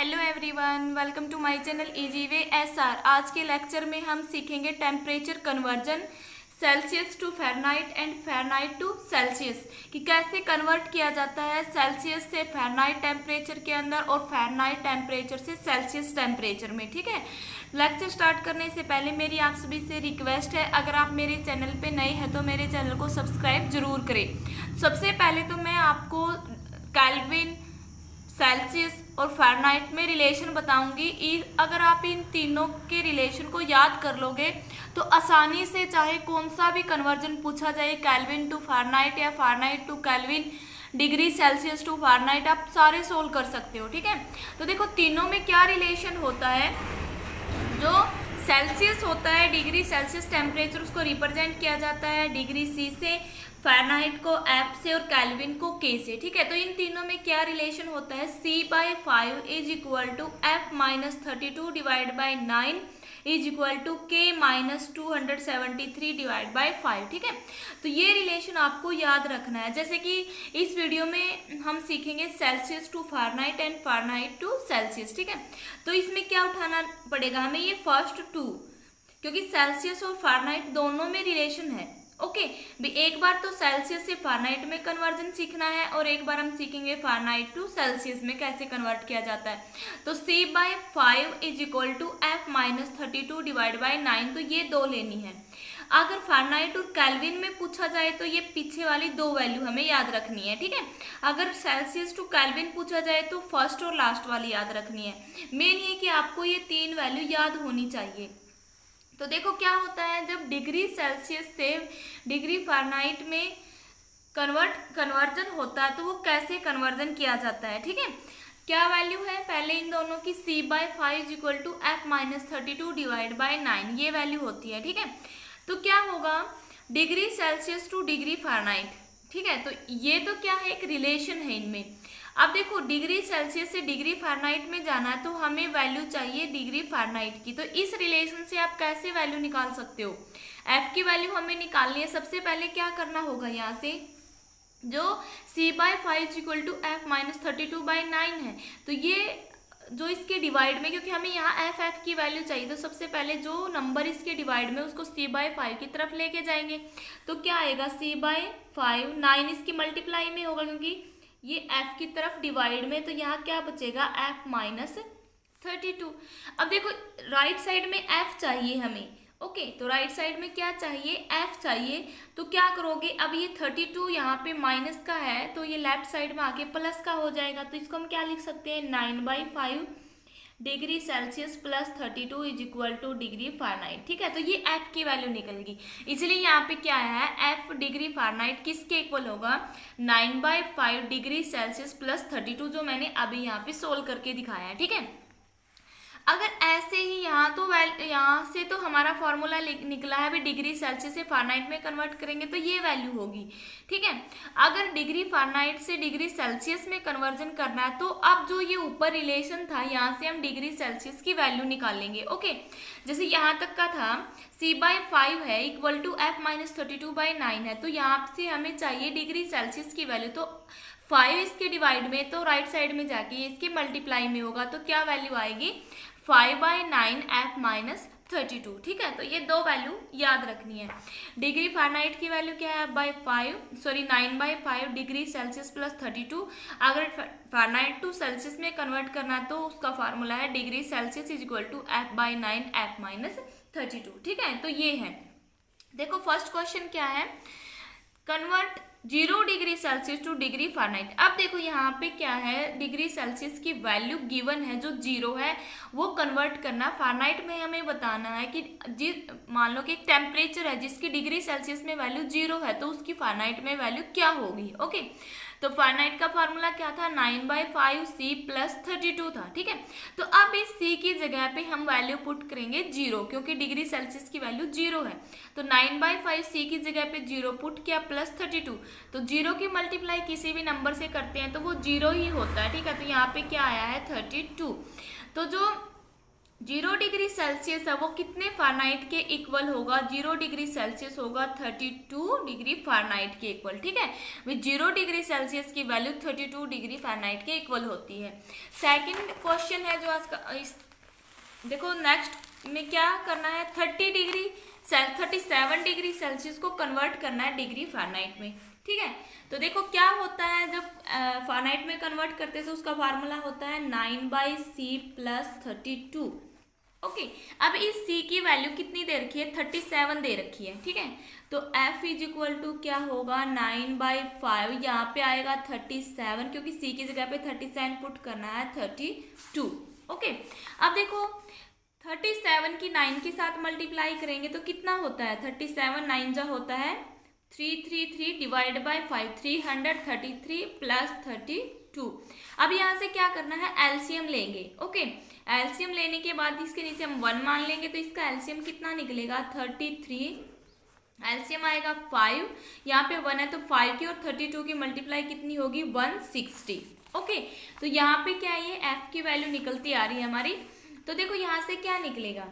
Hello everyone, welcome to my channel easy way SR. आज के lecture में हम सीखेंगे temperature conversion Celsius to Fahrenheit and Fahrenheit to Celsius, कि कैसे कन्वर्ट किया जाता है सेल्सियस से फ़ारेनहाइट टेम्परेचर के अंदर और फ़ारेनहाइट टेम्परेचर से सेल्सियस टेम्परेचर में। ठीक है, लेक्चर स्टार्ट करने से पहले मेरी आप सभी से रिक्वेस्ट है, अगर आप मेरे चैनल पे नए हैं तो मेरे चैनल को सब्सक्राइब जरूर करें। सबसे पहले तो मैं आपको केल्विन, सेल्सियस और फ़ारेनहाइट में रिलेशन बताऊंगी। अगर आप इन तीनों के रिलेशन को याद कर लोगे तो आसानी से चाहे कौन सा भी कन्वर्जन पूछा जाए, केल्विन टू फ़ारेनहाइट या Fahrenheit to Kelvin, degree Celsius to Fahrenheit, आप सारे सोल्व कर सकते हो। ठीक है, तो देखो तीनों में क्या रिलेशन होता है। जो सेल्सियस होता है, डिग्री सेल्सियस टेम्परेचर, उसको रिप्रेजेंट किया जाता है डिग्री सी से, फ़ारेनहाइट को एफ से और केल्विन को के से। ठीक है, तो इन तीनों में क्या रिलेशन होता है, C/5 is equal to F-32 divide by 9 is equal to K-273 divide by 5। ठीक है, तो ये रिलेशन आपको याद रखना है। जैसे कि इस वीडियो में हम सीखेंगे Celsius to Fahrenheit and Fahrenheit to Celsius. ठीक है, तो इसमें क्या उठाना पड़ेगा हमें, ये फर्स्ट टू, क्योंकि सेल्सियस और फ़ारेनहाइट दोनों में रिलेशन है। ओके भी, एक बार तो सेल्सियस से फ़ारेनहाइट में कन्वर्जन सीखना है और एक बार हम सीखेंगे फ़ारेनहाइट टू सेल्सियस में कैसे कन्वर्ट किया जाता है। तो C/5 is equal to F-32 divide by 9, तो ये दो लेनी है। अगर फ़ारेनहाइट और केल्विन में पूछा जाए तो ये पीछे वाली दो वैल्यू हमें याद रखनी है। ठीक है, अगर सेल्सियस टू केल्विन पूछा जाए तो फर्स्ट और लास्ट वाली याद रखनी है। मेन ये कि आपको ये तीन वैल्यू याद होनी चाहिए। तो देखो क्या होता है, जब डिग्री सेल्सियस से डिग्री फ़ारेनहाइट में कन्वर्जन होता है तो वो कैसे कन्वर्जन किया जाता है। ठीक है, क्या वैल्यू है पहले इन दोनों की, C/5 is equal to F-32 divide by 9, ये वैल्यू होती है। ठीक है, तो क्या होगा, degree Celsius two degree Fahrenheit. ठीक है, तो ये तो क्या है, एक रिलेशन है इनमें। अब देखो डिग्री सेल्सियस से डिग्री फ़ारेनहाइट में जाना है तो हमें वैल्यू चाहिए डिग्री फ़ारेनहाइट की। तो इस रिलेशन से आप कैसे वैल्यू निकाल सकते हो, एफ की वैल्यू हमें निकालनी है। सबसे पहले क्या करना होगा, यहाँ से जो C/5 equal to F-32 by 9 है, तो ये जो इसके डिवाइड में, क्योंकि हमें यहाँ एफ की वैल्यू चाहिए, तो सबसे पहले जो नंबर इसके डिवाइड में उसको C/5 की तरफ लेके जाएंगे। तो क्या आएगा, C/5, 9 इसकी मल्टीप्लाई में होगा क्योंकि ये f की तरफ डिवाइड में, तो यहाँ क्या बचेगा, F-32। अब देखो राइट साइड में f चाहिए हमें। ओके, तो राइट साइड में क्या चाहिए, f चाहिए। तो क्या करोगे, अब ये 32 यहाँ पे माइनस का है तो ये लेफ्ट साइड में आके प्लस का हो जाएगा। तो इसको हम क्या लिख सकते हैं, 9/5 degree Celsius plus 32 is equal two degree Fahrenheit. ठीक है, तो ये f की वैल्यू निकलेगी। इसलिए यहाँ पे क्या है, f डिग्री फ़ारेनहाइट किसके इक्वल होगा, 9/5 डिग्री सेल्सियस प्लस 32, जो मैंने अभी यहाँ पे सोल्व करके दिखाया है। ठीक है, अगर ऐसे ही यहाँ से तो हमारा फॉर्मूला निकला है, अभी डिग्री सेल्सियस से फ़ारेनहाइट में कन्वर्ट करेंगे तो ये वैल्यू होगी। ठीक है, अगर डिग्री फ़ारेनहाइट से डिग्री सेल्सियस में कन्वर्जन करना है तो अब जो ये ऊपर रिलेशन था, यहाँ से हम डिग्री सेल्सियस की वैल्यू निकालेंगे। ओके, जैसे यहाँ तक का था C/5 है इक्वल टू F-32 बाई 9 है, तो यहाँ से हमें चाहिए डिग्री सेल्सियस की वैल्यू। तो 5 इसके डिवाइड में, तो राइट साइड में जाके ये इसके मल्टीप्लाई में होगा, तो क्या वैल्यू आएगी, 5/9 F-32। ठीक है, तो ये दो वैल्यू याद रखनी है। डिग्री फ़ारेनहाइट की वैल्यू क्या है, 9/5 डिग्री सेल्सियस प्लस 32। अगर फ़ारेनहाइट टू सेल्सियस में कन्वर्ट करना तो उसका फार्मूला है degree Celsius is equal to F/9 F-32। ठीक है, तो ये है। देखो फर्स्ट क्वेश्चन क्या है, convert 0 degree Celsius two degree Fahrenheit. अब देखो यहाँ पे क्या है, डिग्री सेल्सियस की वैल्यू गिवन है जो 0 है, वो कन्वर्ट करना फ़ारेनहाइट में हमें बताना है कि मान लो कि एक टेम्परेचर है जिसकी डिग्री सेल्सियस में वैल्यू 0 है, तो उसकी फ़ारेनहाइट में वैल्यू क्या होगी। ओके, तो फ़ारेनहाइट का फार्मूला क्या था, 9/5 C प्लस 32 था। ठीक है, तो अब इस C की जगह पे हम वैल्यू पुट करेंगे 0, क्योंकि डिग्री सेल्सियस की वैल्यू 0 है। तो 9/5 C की जगह पे 0 पुट किया प्लस 32, तो 0 की मल्टीप्लाई किसी भी नंबर से करते हैं तो वो 0 ही होता है। ठीक है, तो यहाँ पे क्या आया है, 32। तो जो 0 डिग्री सेल्सियस है वो कितने फ़ारेनहाइट के इक्वल होगा? 0 डिग्री सेल्सियस होगा 32 डिग्री फ़ारेनहाइट के इक्वल, ठीक है। विद 0 डिग्री सेल्सियस की वैल्यू 32 डिग्री फ़ारेनहाइट के इक्वल होती है। सेकंड क्वेश्चन है जो आज का देखो नेक्स्ट में क्या करना है, 37 डिग्री सेल्सियस को कन्वर्ट करना है डिग्री फ़ारेनहाइट में, ठीक है। तो देखो क्या होता है जब फ़ारेनहाइट में कन्वर्ट करते हैं तो उसका फार्मूला होता है 9/c + 32। ओके, अब इस c की वैल्यू कितनी दे रखी है? 37 दे रखी है, ठीक है। तो f = क्या होगा? 9/5, यहाँ पे आएगा 37 क्योंकि c की जगह पे 37 पुट करना है 32। ओके, अब देखो 37 की 9 के साथ मल्टीप्लाई करेंगे तो कितना होता है? 37 9 जा होता है 333 डिवाइड बाय 5, 333 + 32। अब यहाँ से क्या करना है? एलसीएम लेंगे। ओके, एलसीएम लेने के बाद इसके नीचे हम 1 मान लेंगे तो इसका एलसीएम कितना निकलेगा? 33, एलसीएम आएगा 5, यहाँ पे 1 है तो 5 की और 32 की मल्टीप्लाई कितनी होगी? 160। ओके, तो यहाँ पे क्या है, ये एफ की वैल्यू निकलती आ रही है हमारी। तो देखो यहाँ से क्या निकलेगा?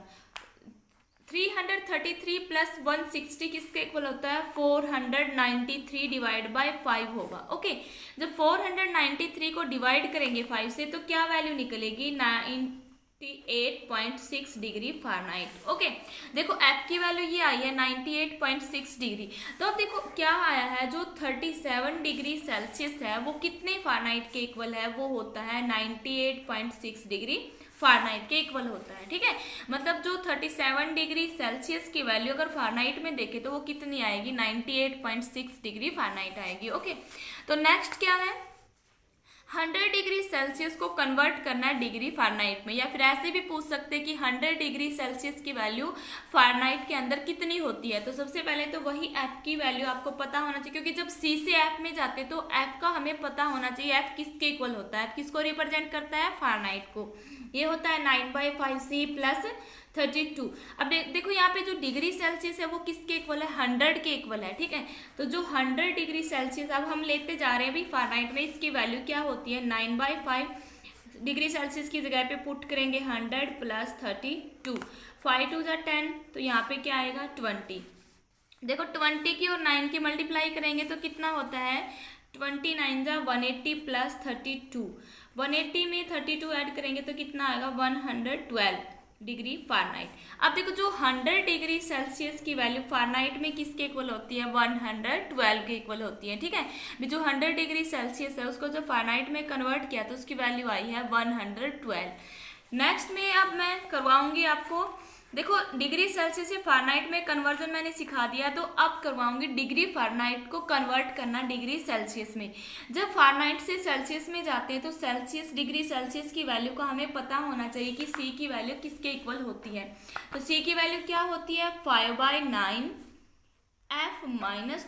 333 + 160 किसके इक्वल होता है? 493 डिवाइड बाय 5 होगा। ओके, जब 493 को डिवाइड करेंगे 5 से तो क्या वैल्यू निकलेगी? 98.6 डिग्री फ़ारेनहाइट। ओके, देखो एफ की वैल्यू ये आई है 98.6 डिग्री। तो अब देखो क्या आया है, जो 37 डिग्री सेल्सियस है वो कितने फ़ारेनहाइट के इक्वल है? वो होता है 98.6 डिग्री फ़ारेनहाइट के इक्वल होता है, ठीक है। मतलब जो 37 डिग्री सेल्सियस की वैल्यू अगर फ़ारेनहाइट में देखें तो वो कितनी आएगी? 98.6 डिग्री फ़ारेनहाइट आएगी। ओके, तो नेक्स्ट क्या है? 100 डिग्री सेल्सियस को कन्वर्ट करना है डिग्री फ़ारेनहाइट में, या फिर ऐसे भी पूछ सकते हैं कि 100 डिग्री सेल्सियस की वैल्यू फ़ारेनहाइट के अंदर कितनी होती है। तो सबसे पहले तो वही एफ की वैल्यू आपको पता होना चाहिए, क्योंकि जब सी से एफ में जाते तो एफ का हमें पता होना चाहिए एफ किसके इक्वल होता है। एफ किसको रिप्रेजेंट करता है? फ़ारेनहाइट को। ये होता है 9/5c + 32। अब देखो यहाँ पे जो डिग्री सेल्सियस है वो किसके इक्वल है? 100 के इक्वल है, ठीक है। तो जो 100 डिग्री सेल्सियस अब हम लेते जा रहे हैं भी फ़ारेनहाइट में, इसकी वैल्यू क्या होती है? 9/5 डिग्री सेल्सियस की जगह पे पुट करेंगे 100 + 32, 5 2 = 10, तो यहाँ पे क्या आएगा? 20। देखो 20 की और 9 की मल्टीप्लाई करेंगे तो कितना होता है? 29 = 180 + 32, 180 में 32 ऐड करेंगे तो कितना आएगा? 112 डिग्री फ़ारेनहाइट। अब देखो जो 100 डिग्री सेल्सियस की वैल्यू फ़ारेनहाइट में किसके इक्वल होती है? 112 के इक्वल होती है, ठीक है। जो 100 डिग्री सेल्सियस है उसको जब फ़ारेनहाइट में कन्वर्ट किया तो उसकी वैल्यू आई है 112। नेक्स्ट में अब मैं करवाऊंगी आपको, देखो डिग्री सेल्सियस से फ़ारेनहाइट में कन्वर्जन मैंने सिखा दिया, तो अब करवाऊंगी डिग्री फ़ारेनहाइट को कन्वर्ट करना डिग्री सेल्सियस में। जब फ़ारेनहाइट से सेल्सियस में जाते हैं तो सेल्सियस डिग्री सेल्सियस की वैल्यू का हमें पता होना चाहिए कि सी की वैल्यू किसके इक्वल होती है। तो सी की वैल्यू क्या होती है? 5/9 F -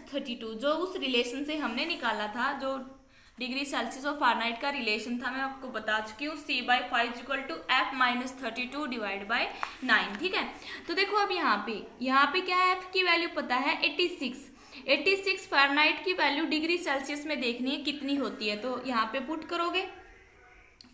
32, जो उस रिलेशन से हमने निकाला था, जो डिग्री सेल्सियस और फ़ारेनहाइट का रिलेशन था, मैं आपको बता चुकी हूँ। c/5 = F - 32 डिवाइड बाय 9, ठीक है। तो देखो अब यहाँ पे क्या है? F की वैल्यू पता है 86 फ़ारेनहाइट की वैल्यू डिग्री सेल्सियस में देखनी है कितनी होती है, तो यहाँ पे पुट करोगे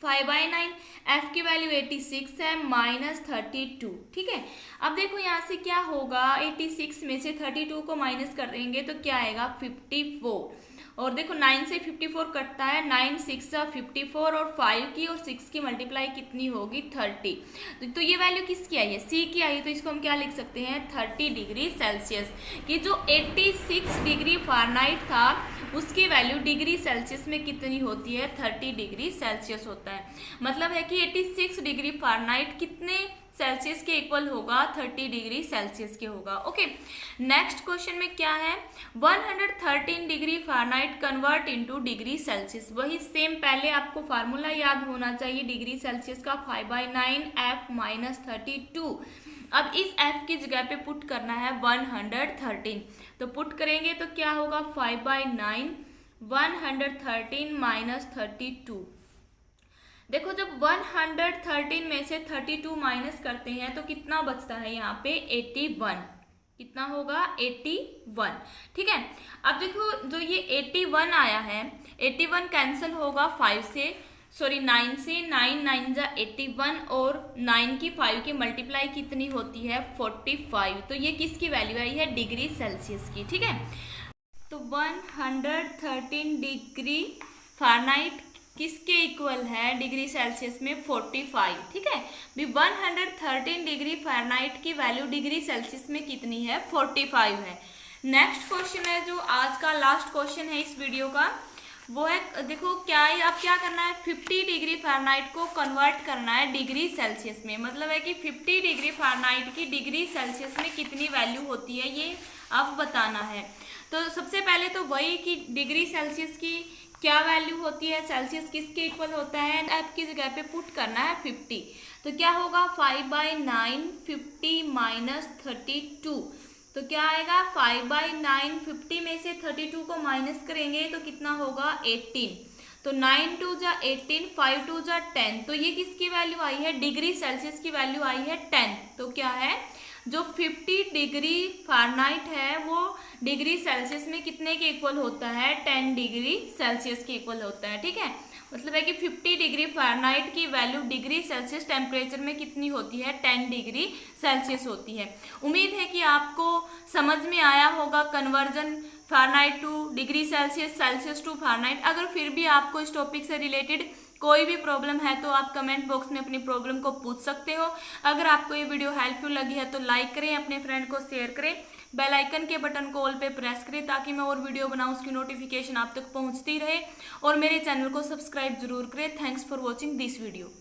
5/9, F की वैल्यू 86 है -32, ठीक है। अब देखो यहाँ से क्या होगा, 86 में से 32 को माइनस करेंगे तो क्या आएगा? 54। और देखो 9 से 54 कटता है, 9 6 54, और 5 की और 6 की मल्टीप्लाई कितनी होगी? 30। तो ये वैल्यू किसकी आई है? सी की आई है, तो इसको हम क्या लिख सकते हैं? 30 डिग्री सेल्सियस। कि जो 86 डिग्री फ़ारेनहाइट था उसकी वैल्यू डिग्री सेल्सियस में कितनी होती है? 30 डिग्री सेल्सियस होता है। मतलब है कि 86 डिग्री फ़ारेनहाइट कितने सेल्सियस के इक्वल होगा? 30 डिग्री सेल्सियस के होगा। ओके, नेक्स्ट क्वेश्चन में क्या है? 113 degree Fahrenheit convert into degree Celsius. वही सेम, पहले आपको फार्मूला याद होना चाहिए डिग्री सेल्सियस का, 5/9 F - 32। अब इस F की जगह पे पुट करना है 113, तो पुट करेंगे तो क्या होगा? 5/9 113 - 32। देखो जब 113 में से 32 माइनस करते हैं तो कितना बचता है? यहाँ पे 81। कितना होगा? 81, ठीक है। अब देखो जो ये 81 आया है, 81 कैंसिल होगा 5 से, सॉरी 9 से 9 9 जा 81 और 9 की 5 की मल्टीप्लाई कितनी होती है 45। तो ये किसकी वैल्यू आई है डिग्री सेल्सियस की, ठीक है। तो 113 डिग्री फ़ारेनहाइट किसके इक्वल है डिग्री सेल्सियस में 45, ठीक है। भी 113 डिग्री फ़ारेनहाइट की वैल्यू डिग्री सेल्सियस में कितनी है 45 है। नेक्स्ट क्वेश्चन है जो आज का लास्ट क्वेश्चन है इस वीडियो का, वो है देखो क्या है, अब क्या करना है 50 डिग्री फ़ारेनहाइट को कन्वर्ट करना है डिग्री सेल्सियस में। मतलब है कि 50 डिग्री फ़ारेनहाइट की डिग्री सेल्सियस में कितनी वैल्यू होती है ये अब बताना है। तो सबसे पहले तो वही कि डिग्री सेल्सियस की क्या वैल्यू होती है, सेल्सियस किसके इक्वल होता है, आपकी जगह पे पुट करना है 50। तो क्या होगा 5/9 50 माइनस 32, तो क्या आएगा 5/9 50 में से 32 को माइनस करेंगे तो कितना होगा 18। तो 9 2 जा 18, 5 2 जा 10, तो ये किसकी वैल्यू आई है डिग्री सेल्सियस की वैल्यू आई है 10। तो क्या है जो 50 डिग्री फ़ारेनहाइट है वो डिग्री सेल्सियस में कितने के इक्वल होता है 10 डिग्री सेल्सियस के इक्वल होता है, ठीक है। मतलब है कि 50 डिग्री फ़ारेनहाइट की वैल्यू डिग्री सेल्सियस टेम्परेचर में कितनी होती है 10 डिग्री सेल्सियस होती है। उम्मीद है कि आपको समझ में आया होगा conversion Fahrenheit to degree Celsius, Celsius to Fahrenheit. अगर फिर भी आपको इस टॉपिक से रिलेटेड कोई भी प्रॉब्लम है तो आप कमेंट बॉक्स में अपनी प्रॉब्लम को पूछ सकते हो। अगर आपको ये वीडियो हेल्पफुल लगी है तो लाइक करें, अपने फ्रेंड को शेयर करें, बेल आइकन के बटन को ऑल पे प्रेस करें ताकि मैं और वीडियो बनाऊं उसकी नोटिफिकेशन आप तक पहुंचती रहे, और मेरे चैनल को सब्सक्राइब जरूर करें। Thanks for watching this video.